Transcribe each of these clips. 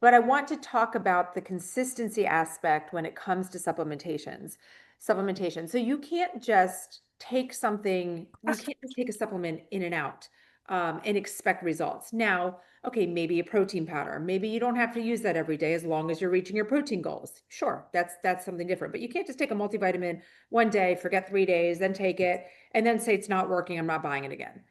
But I want to talk about the consistency aspect when it comes to supplementation. So you can't just take something, you can't just take a supplement in and out and expect results. Now, okay, maybe a protein powder. Maybe you don't have to use that every day as long as you're reaching your protein goals. Sure, that's something different. But you can't just take a multivitamin one day, forget 3 days, then take it, and then say it's not working, I'm not buying it again.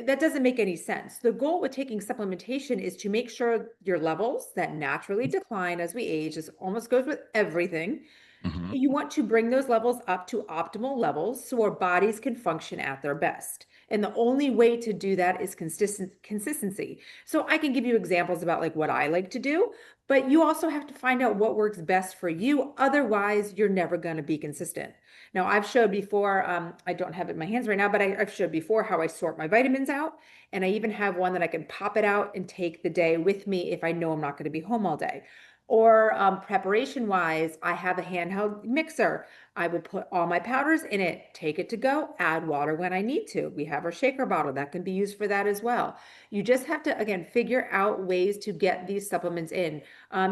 That doesn't make any sense. The goal with taking supplementation is to make sure your levels that naturally decline as we age, this almost goes with everything. Hmm. You want to bring those levels up to optimal levels so our bodies can function at their best. And the only way to do that is consistency. So I can give you examples about like what I like to do, but you also have to find out what works best for you. Otherwise, you're never going to be consistent. Now, I've showed before, I don't have it in my hands right now, but I've showed before how I sort my vitamins out. And I even have one that I can pop it out and take the day with me if I know I'm not going to be home all day. Or preparation wise, I have a handheld mixer. I would put all my powders in it, take it to go, add water when I need to. We have our shaker bottle that can be used for that as well. You just have to, again, figure out ways to get these supplements in.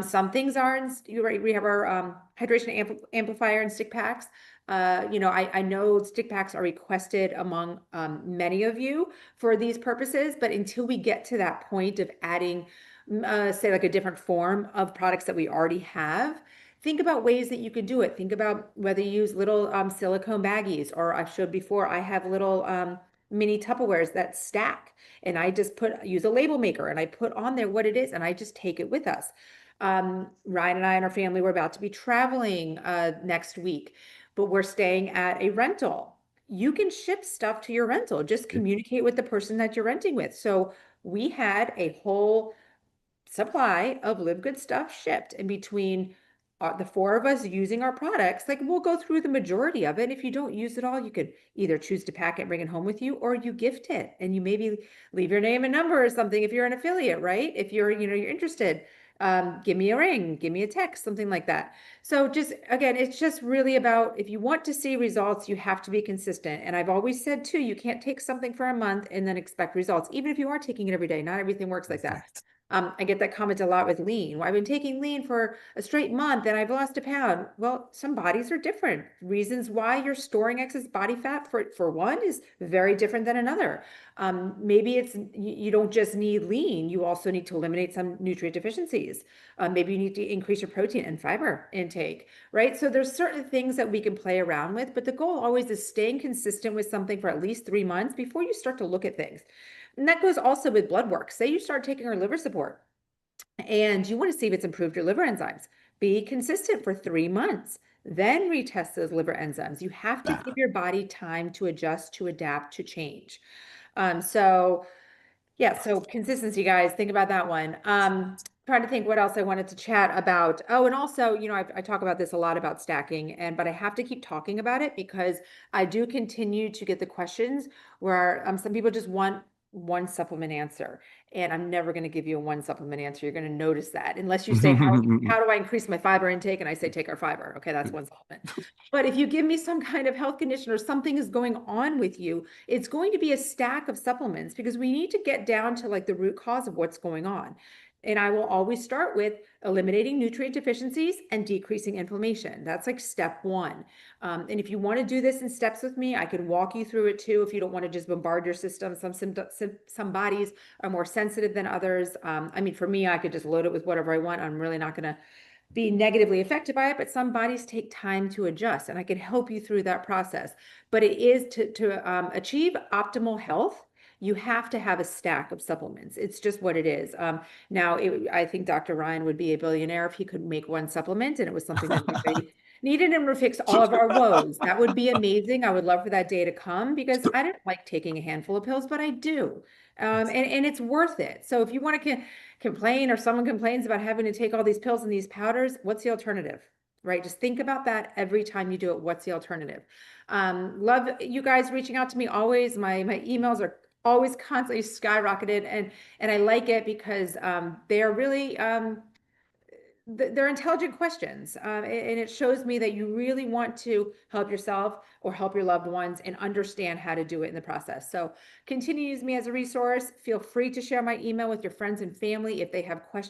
Some things are in, you're right, we have our hydration amplifier and stick packs. I know stick packs are requested among many of you for these purposes, but until we get to that point of adding say like a different form of products that we already have, think about ways that you could do it. Think about whether you use little silicone baggies, or I showed before, I have little mini Tupperwares that stack, and I just use a label maker and I put on there what it is and I just take it with us. Ryan and I and our family were about to be traveling next week, but we're staying at a rental. You can ship stuff to your rental. Just communicate with the person that you're renting with. So we had a whole supply of Live Good stuff shipped. And between the four of us using our products, like we'll go through the majority of it. If you don't use it all, you could either choose to pack it and bring it home with you, or you gift it and you maybe leave your name and number or something if you're an affiliate, right? If you're interested, give me a ring, give me a text, something like that. So just again, it's just really about, if you want to see results, you have to be consistent. And I've always said too, you can't take something for a month and then expect results, even if you are taking it every day. Not everything works like that. Exactly. I get that comment a lot with lean. Well, I've been taking lean for a straight month and I've lost a pound. Well, some bodies are different. Reasons why you're storing excess body fat for one is very different than another. Maybe you don't just need lean, you also need to eliminate some nutrient deficiencies. Maybe you need to increase your protein and fiber intake, right? So there's certain things that we can play around with, but the goal always is staying consistent with something for at least 3 months before you start to look at things. And that goes also with blood work. Say you start taking our liver support and you want to see if it's improved your liver enzymes. Be consistent for 3 months, then retest those liver enzymes. You have to give That. your body time to adjust, to adapt, to change. So yeah, so consistency, guys, think about that one. Trying to think what else I wanted to chat about. Oh, and also, I talk about this a lot about stacking, but I have to keep talking about it because I do continue to get the questions where some people just want one supplement answer, and I'm never going to give you a one supplement answer. You're going to notice that unless you say, how do I increase my fiber intake? And I say, take our fiber. Okay, that's one supplement. But if you give me some kind of health condition or something is going on with you, it's going to be a stack of supplements because we need to get down to like the root cause of what's going on. And I will always start with eliminating nutrient deficiencies and decreasing inflammation. That's like step one. And if you want to do this in steps with me, I can walk you through it too. If you don't want to just bombard your system, some bodies are more sensitive than others. I mean, for me, I could just load it with whatever I want. I'm really not going to be negatively affected by it, but some bodies take time to adjust, and I can help you through that process. But it is to achieve optimal health, you have to have a stack of supplements. It's just what it is. Now, I think Dr. Ryan would be a billionaire if he could make one supplement and it was something that everybody needed and would fix all of our woes. That would be amazing. I would love for that day to come because So, I don't like taking a handful of pills, but I do. And it's worth it. So if you want to complain or someone complains about having to take all these pills and these powders, what's the alternative? Right? Just think about that every time you do it. What's the alternative? Love you guys reaching out to me always. My emails are always constantly skyrocketed, and I like it because they are really they're intelligent questions, and it shows me that you really want to help yourself or help your loved ones and understand how to do it in the process. So continue to use me as a resource. Feel free to share my email with your friends and family if they have questions.